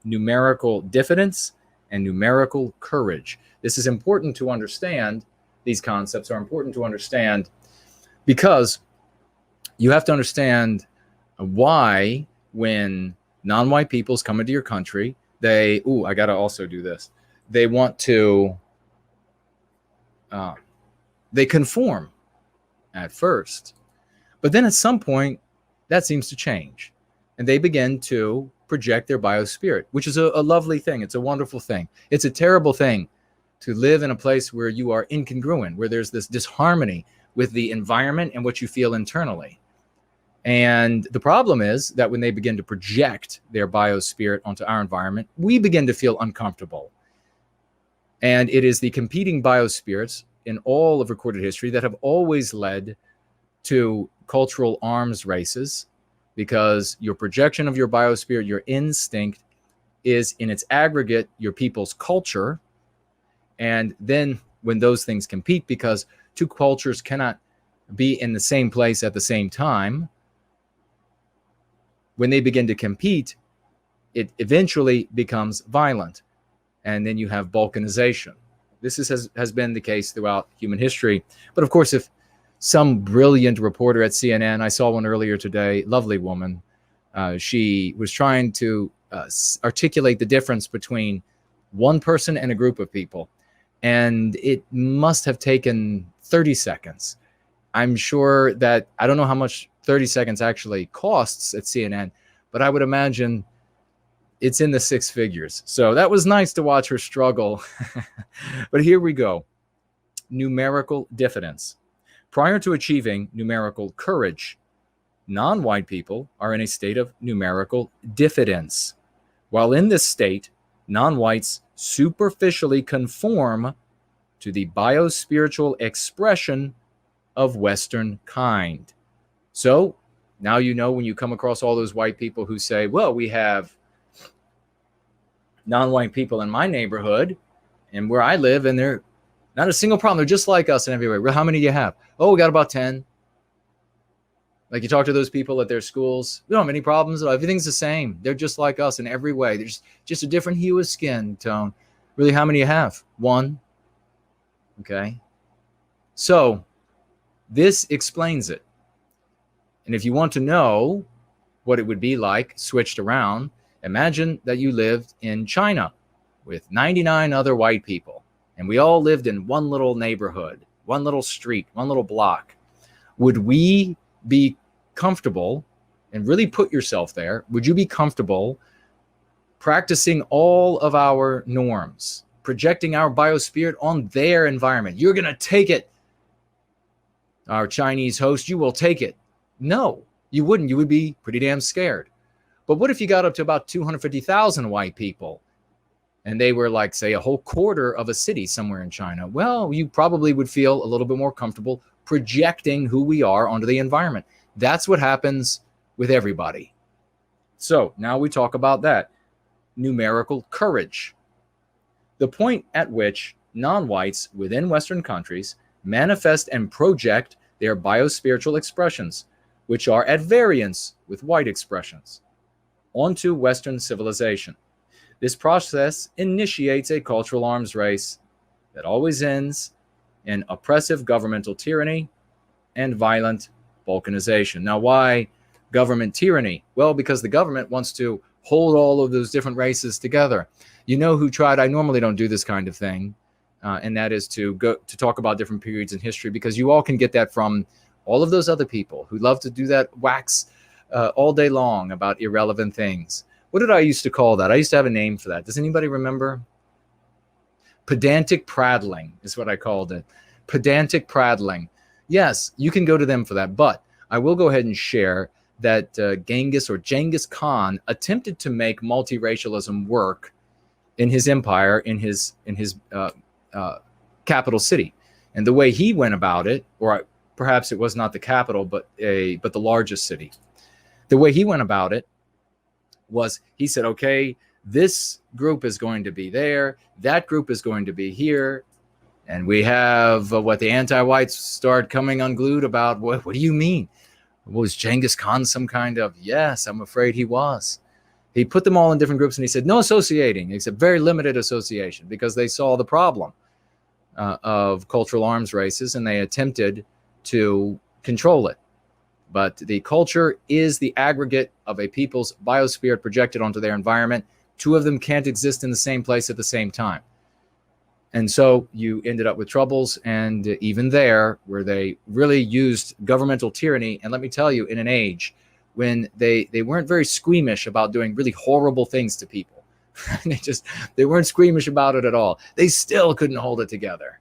numerical diffidence and numerical courage. This is important to understand. These concepts are important to understand because you have to understand why when non-white peoples come into your country, I got to also do this. They want to, they conform at first, but then at some point that seems to change and they begin to project their biospirit, which is a lovely thing. It's a wonderful thing. It's a terrible thing to live in a place where you are incongruent, where there's this disharmony with the environment and what you feel internally. And the problem is that when they begin to project their biospirit onto our environment, we begin to feel uncomfortable. And it is the competing biospirits in all of recorded history that have always led to cultural arms races, because your projection of your biospirit, your instinct, is in its aggregate your people's culture. And then when those things compete, because two cultures cannot be in the same place at the same time, when they begin to compete, it eventually becomes violent. And then you have balkanization. This has been the case throughout human history. But of course, if some brilliant reporter at CNN, I saw one earlier today, lovely woman, she was trying to articulate the difference between one person and a group of people. And it must have taken 30 seconds. I'm sure that, I don't know how much 30 seconds actually costs at CNN, but I would imagine it's in the six figures. So that was nice to watch her struggle. But here we go. Numerical diffidence. Prior to achieving numerical courage, non-white people are in a state of numerical diffidence. While in this state, non-whites superficially conform to the biospiritual expression of Western kind. So now you know when you come across all those white people who say, well, we have non-white people in my neighborhood and where I live, and they're not a single problem. They're just like us in every way. Well, how many do you have? Oh, we got about 10. Like you talk to those people at their schools, we don't have any problems at all. Everything's the same. They're just like us in every way. There's just a different hue of skin tone. Really, how many do you have? One. Okay. So this explains it. And if you want to know what it would be like switched around, imagine that you lived in China with 99 other white people, and we all lived in one little neighborhood, one little street, one little block. Would we be comfortable, and really put yourself there, would you be comfortable practicing all of our norms, projecting our biospirit on their environment? You're going to take it. Our Chinese host, you will take it. No, you wouldn't. You would be pretty damn scared. But what if you got up to about 250,000 white people and they were like, say, a whole quarter of a city somewhere in China? Well, you probably would feel a little bit more comfortable projecting who we are onto the environment. That's what happens with everybody. So now we talk about that. Numerical courage. The point at which non-whites within Western countries manifest and project their biospiritual expressions, which are at variance with white expressions, onto Western civilization. This process initiates a cultural arms race that always ends in oppressive governmental tyranny and violent balkanization. Now, why government tyranny? Well, because the government wants to hold all of those different races together. You know who tried? I normally don't do this kind of thing, and that is to go to talk about different periods in history, because you all can get that from all of those other people who love to do that wax all day long about irrelevant things. What did I used to call that? I used to have a name for that. Does anybody remember? Pedantic prattling is what I called it. Pedantic prattling. Yes, you can go to them for that, but I will go ahead and share that Genghis Khan attempted to make multiracialism work in his empire, in his capital city. And the way he went about it, or perhaps it was not the capital, but the largest city. The way he went about it was he said, okay, this group is going to be there, that group is going to be here, and we have what the anti-whites start coming unglued about. What do you mean? Was Genghis Khan some kind of? Yes, I'm afraid he was. He put them all in different groups and he said, no associating, except very limited association, because they saw the problem of cultural arms races and they attempted to control it. But the culture is the aggregate of a people's biosphere projected onto their environment. Two of them can't exist in the same place at the same time. And so you ended up with troubles, and even there, where they really used governmental tyranny. And let me tell you, in an age when they weren't very squeamish about doing really horrible things to people, they weren't squeamish about it at all. They still couldn't hold it together.